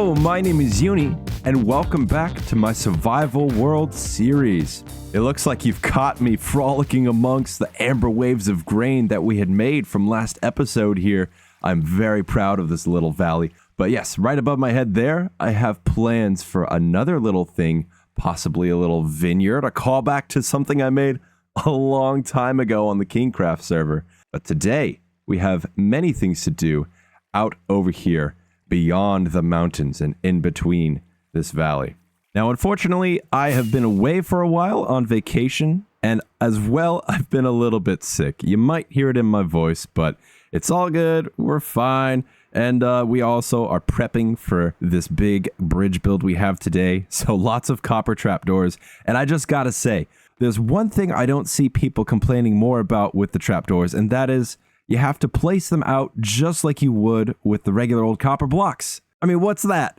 Hello, my name is Uni, and welcome back to my Survival World series. It looks like you've caught me frolicking amongst the amber waves of grain that we had made from last episode here. I'm very proud of this little valley. But yes, right above my head there, I have plans for another little thing, possibly a little vineyard, a callback to something I made a long time ago on the Kingcraft server. But today, we have many things to do out over here, beyond the mountains and in between this valley. Now, unfortunately, I have been away for a while on vacation, and as well, I've been a little bit sick. You might hear it in my voice, but it's all good. We're fine. And we also are prepping for this big bridge build we have today. So lots of copper trapdoors. And I just gotta say, there's one thing I don't see people complaining more about with the trapdoors, and that is you have to place them out just like you would with the regular old copper blocks. I mean, what's that?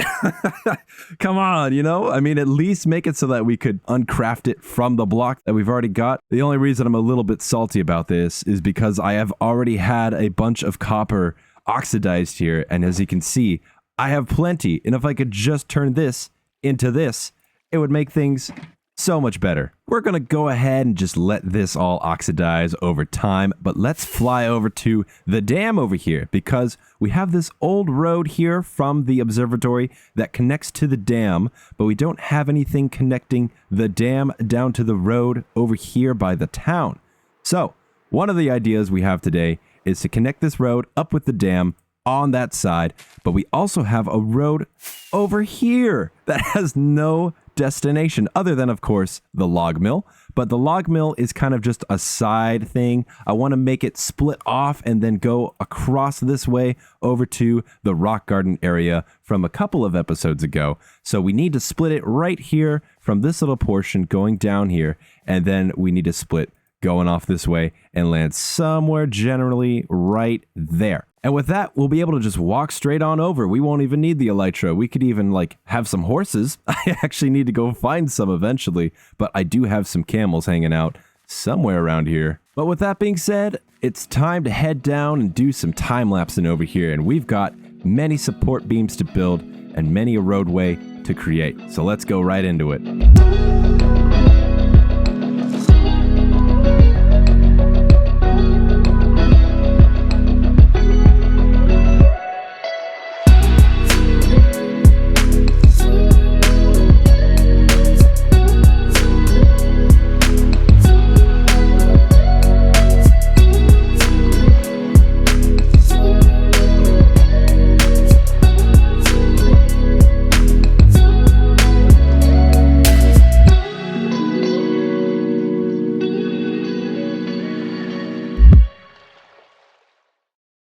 Come on, you know? I mean, at least make it so that we could uncraft it from the block that we've already got. The only reason I'm a little bit salty about this is because I have already had a bunch of copper oxidized here, and as you can see, I have plenty, and if I could just turn this into this, it would make things so much better. We're gonna go ahead and just let this all oxidize over time, but let's fly over to the dam over here because we have this old road here from the observatory that connects to the dam, but we don't have anything connecting the dam down to the road over here by the town. So one of the ideas we have today is to connect this road up with the dam on that side, but we also have a road over here that has no destination other than, of course, the log mill. But the log mill is kind of just a side thing. I want to make it split off and then go across this way over to the rock garden area from a couple of episodes ago. So we need to split it right here from this little portion going down here, and then we need to split going off this way and land somewhere generally right there. And with that, we'll be able to just walk straight on over. We won't even need the elytra. We could even have some horses. I actually need to go find some eventually, but I do have some camels hanging out somewhere around here. But with that being said, it's time to head down and do some time-lapsing over here. And we've got many support beams to build and many a roadway to create. So let's go right into it.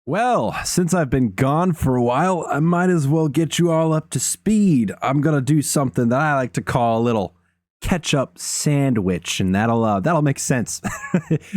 Well, since I've been gone for a while, I might as well get you all up to speed. I'm gonna do something that I like to call a little ketchup sandwich, and that'll make sense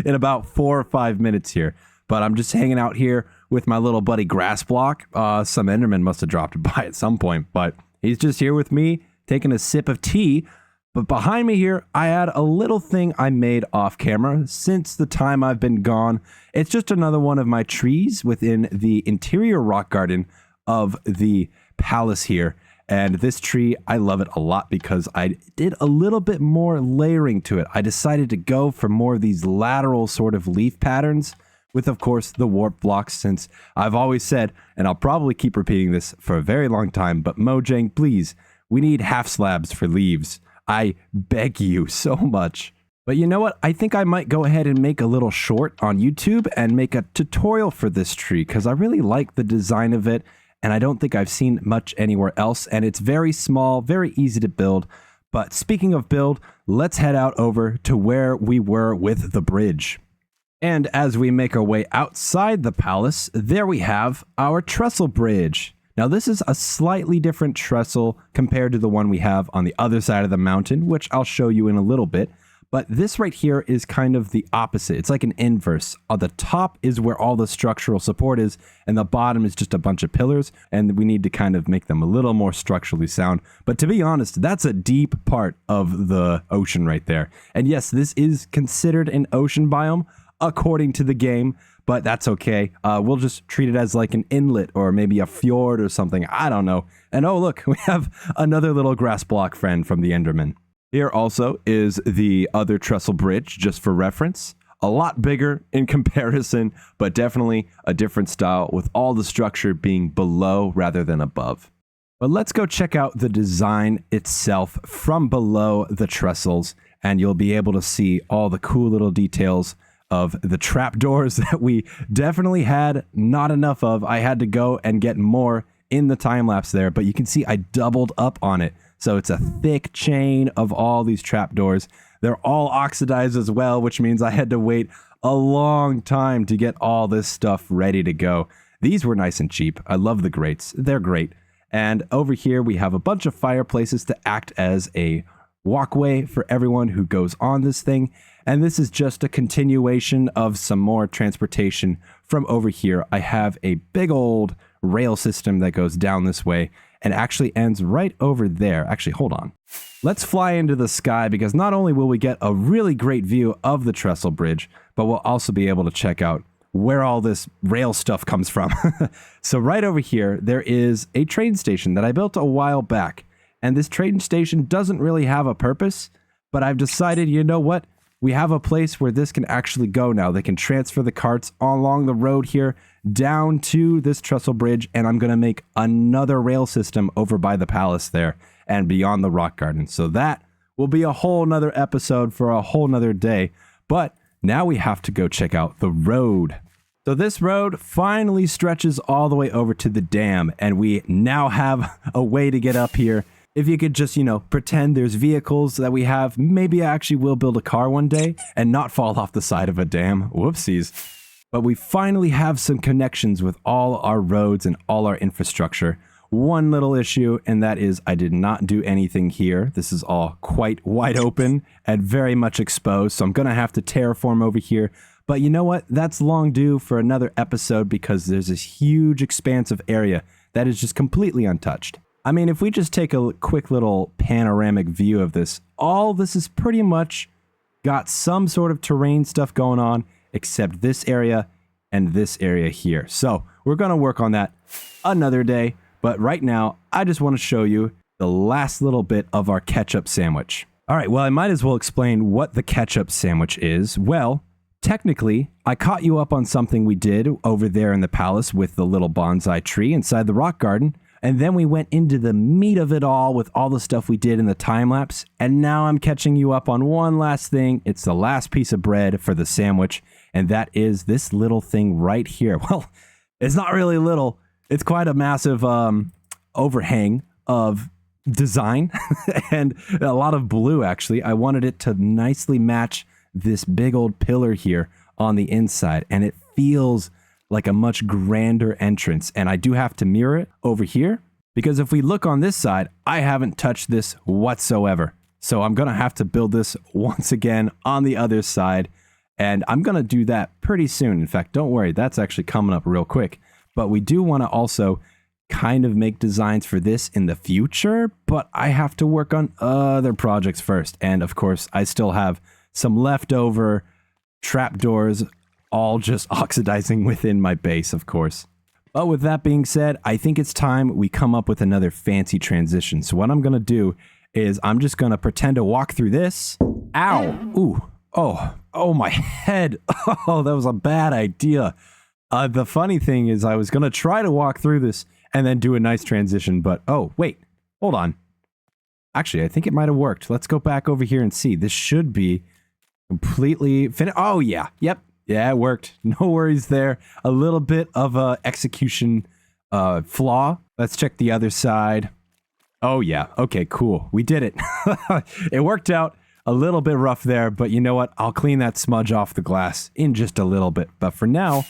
in about 4 or 5 minutes here. But I'm just hanging out here with my little buddy Grassblock. Some Enderman must have dropped by at some point, but he's just here with me taking a sip of tea. But behind me here, I had a little thing I made off camera since the time I've been gone. It's just another one of my trees within the interior rock garden of the palace here. And this tree, I love it a lot because I did a little bit more layering to it. I decided to go for more of these lateral sort of leaf patterns with, of course, the warp blocks, since I've always said, and I'll probably keep repeating this for a very long time, but Mojang, please, we need half slabs for leaves. I beg you so much. But you know what? I think I might go ahead and make a little short on YouTube and make a tutorial for this tree because I really like the design of it and I don't think I've seen much anywhere else, and it's very small, very easy to build. But speaking of build, let's head out over to where we were with the bridge. And as we make our way outside the palace, there we have our trestle bridge. Now, this is a slightly different trestle compared to the one we have on the other side of the mountain, which I'll show you in a little bit. But this right here is kind of the opposite. It's like an inverse. On the top is where all the structural support is, and the bottom is just a bunch of pillars, and we need to kind of make them a little more structurally sound. But to be honest, that's a deep part of the ocean right there. And yes, this is considered an ocean biome according to the game, but that's okay. We'll just treat it as like an inlet or maybe a fjord or something. I don't know. And oh, look, we have another little grass block friend from the Enderman. Here also is the other trestle bridge, just for reference. A lot bigger in comparison, but definitely a different style with all the structure being below rather than above. But let's go check out the design itself from below the trestles, and you'll be able to see all the cool little details of the trapdoors that we definitely had not enough of. I had to go and get more in the time lapse there, but you can see I doubled up on it. So it's a thick chain of all these trapdoors. They're all oxidized as well, which means I had to wait a long time to get all this stuff ready to go. These were nice and cheap. I love the grates. They're great. And over here we have a bunch of fireplaces to act as a walkway for everyone who goes on this thing. And this is just a continuation of some more transportation from over here. I have a big old rail system that goes down this way and actually ends right over there. Actually, hold on. Let's fly into the sky, because not only will we get a really great view of the trestle bridge, but we'll also be able to check out where all this rail stuff comes from. So right over here, there is a train station that I built a while back. And this train station doesn't really have a purpose, but I've decided, you know what? We have a place where this can actually go now. They can transfer the carts along the road here down to this trestle bridge, and I'm going to make another rail system over by the palace there and beyond the rock garden. So that will be a whole nother episode for a whole nother day. But now we have to go check out the road. So this road finally stretches all the way over to the dam, and we now have a way to get up here. If you could just, pretend there's vehicles that we have, maybe I actually will build a car one day and not fall off the side of a dam. Whoopsies. But we finally have some connections with all our roads and all our infrastructure. One little issue, and that is I did not do anything here. This is all quite wide open and very much exposed, so I'm going to have to terraform over here. But you know what? That's long due for another episode, because there's this huge expanse of area that is just completely untouched. I mean, if we just take a quick little panoramic view of this, all this is pretty much got some sort of terrain stuff going on, except this area and this area here. So we're going to work on that another day. But right now, I just want to show you the last little bit of our ketchup sandwich. All right, well, I might as well explain what the ketchup sandwich is. Well, technically, I caught you up on something we did over there in the palace with the little bonsai tree inside the rock garden. And then we went into the meat of it all with all the stuff we did in the time lapse. And now I'm catching you up on one last thing. It's the last piece of bread for the sandwich. And that is this little thing right here. Well, it's not really little. It's quite a massive overhang of design and a lot of blue, actually. I wanted it to nicely match this big old pillar here on the inside. And it feels like a much grander entrance. And I do have to mirror it over here, because if we look on this side, I haven't touched this whatsoever. So I'm going to have to build this once again on the other side. And I'm going to do that pretty soon. In fact, don't worry, that's actually coming up real quick. But we do want to also kind of make designs for this in the future, but I have to work on other projects first. And of course, I still have some leftover trapdoors, all just oxidizing within my base, of course. But with that being said, I think it's time we come up with another fancy transition. So what I'm going to do is I'm just going to pretend to walk through this. Ow. Ooh. Oh, my head. Oh, that was a bad idea. The funny thing is I was going to try to walk through this and then do a nice transition, but oh, wait, hold on. Actually, I think it might have worked. Let's go back over here and see. This should be completely finished. Oh, yeah. Yep. Yeah, it worked. No worries there. A little bit of a execution flaw. Let's check the other side. Oh, yeah. Okay, cool. We did it. It worked out. A little bit rough there, but you know what? I'll clean that smudge off the glass in just a little bit. But for now,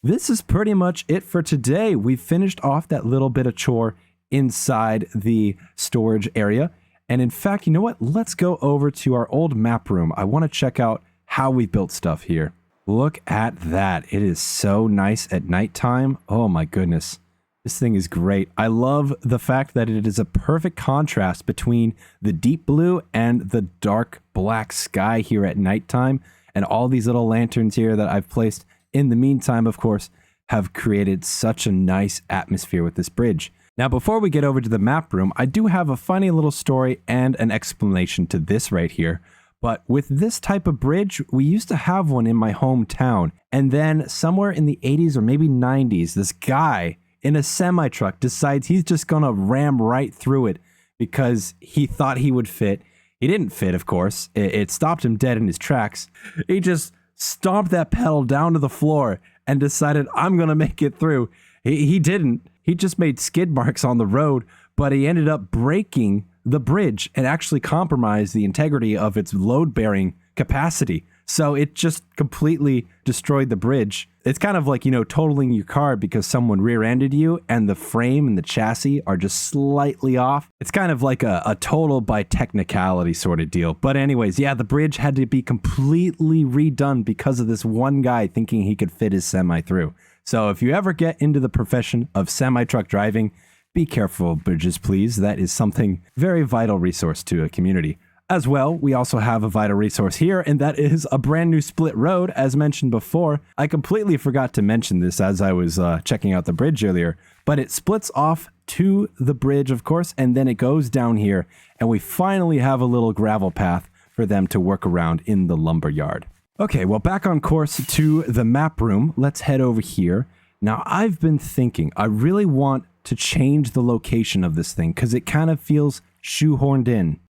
this is pretty much it for today. We've finished off that little bit of chore inside the storage area. And in fact, you know what? Let's go over to our old map room. I want to check out how we built stuff here. Look at that. It is so nice at nighttime. Oh my goodness. This thing is great. I love the fact that it is a perfect contrast between the deep blue and the dark black sky here at nighttime. And all these little lanterns here that I've placed in the meantime, of course, have created such a nice atmosphere with this bridge. Now, before we get over to the map room, I do have a funny little story and an explanation to this right here. But with this type of bridge, we used to have one in my hometown. And then somewhere in the 80s or maybe 90s, this guy in a semi-truck decides he's just gonna ram right through it because he thought he would fit. He didn't fit, of course. It stopped him dead in his tracks. He just stomped that pedal down to the floor and decided, I'm gonna make it through. He didn't. He just made skid marks on the road, but he ended up breaking the bridge and actually compromised the integrity of its load-bearing capacity. So it just completely destroyed the bridge. It's kind of like, you know, totaling your car because someone rear-ended you and the frame and the chassis are just slightly off. It's kind of like a total by technicality sort of deal. But anyways, yeah, the bridge had to be completely redone because of this one guy thinking he could fit his semi through. So if you ever get into the profession of semi-truck driving, be careful of bridges, please. That is something very vital resource to a community. As well, we also have a vital resource here, and that is a brand new split road, as mentioned before. I completely forgot to mention this as I was checking out the bridge earlier, but it splits off to the bridge, of course, and then it goes down here, and we finally have a little gravel path for them to work around in the lumber yard. Okay, well, back on course to the map room. Let's head over here. Now, I've been thinking, I really want to change the location of this thing because it kind of feels shoehorned in.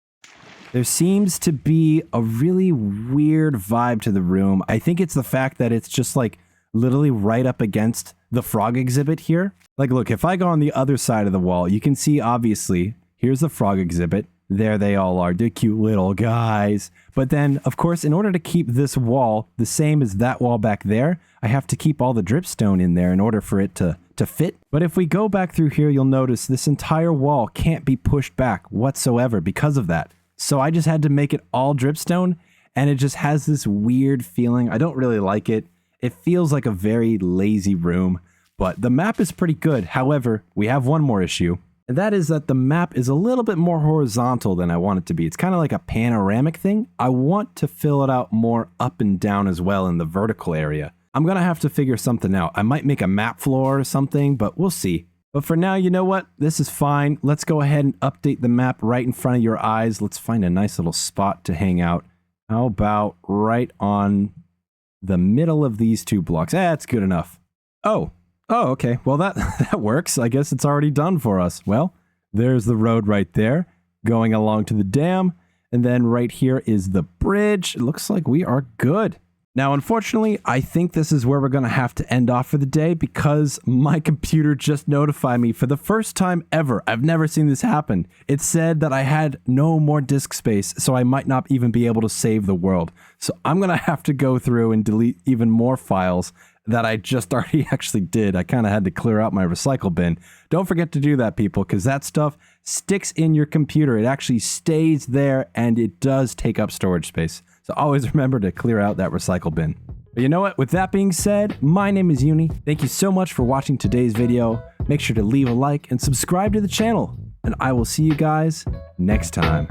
There seems to be a really weird vibe to the room. I think it's the fact that it's just like literally right up against the frog exhibit here. Like, look, if I go on the other side of the wall, you can see obviously here's the frog exhibit. There they all are, the cute little guys. But then, of course, in order to keep this wall the same as that wall back there, I have to keep all the dripstone in there in order for it to fit. But if we go back through here, you'll notice this entire wall can't be pushed back whatsoever because of that. So I just had to make it all dripstone, and it just has this weird feeling. I don't really like it. It feels like a very lazy room, but the map is pretty good. However, we have one more issue, and that is that the map is a little bit more horizontal than I want it to be. It's kind of like a panoramic thing. I want to fill it out more up and down as well in the vertical area. I'm going to have to figure something out. I might make a map floor or something, but we'll see. But for now, you know what? This is fine. Let's go ahead and update the map right in front of your eyes. Let's find a nice little spot to hang out. How about right on the middle of these two blocks? That's good enough. Oh, okay. Well, that works. I guess it's already done for us. Well, there's the road right there going along to the dam. And then right here is the bridge. It looks like we are good. Now, unfortunately, I think this is where we're going to have to end off for the day because my computer just notified me for the first time ever. I've never seen this happen. It said that I had no more disk space, so I might not even be able to save the world. So I'm going to have to go through and delete even more files that I just already actually did. I kind of had to clear out my recycle bin. Don't forget to do that, people, because that stuff sticks in your computer. It actually stays there, and it does take up storage space. So always remember to clear out that recycle bin. But you know what? With that being said, my name is Uni. Thank you so much for watching today's video. Make sure to leave a like and subscribe to the channel. And I will see you guys next time.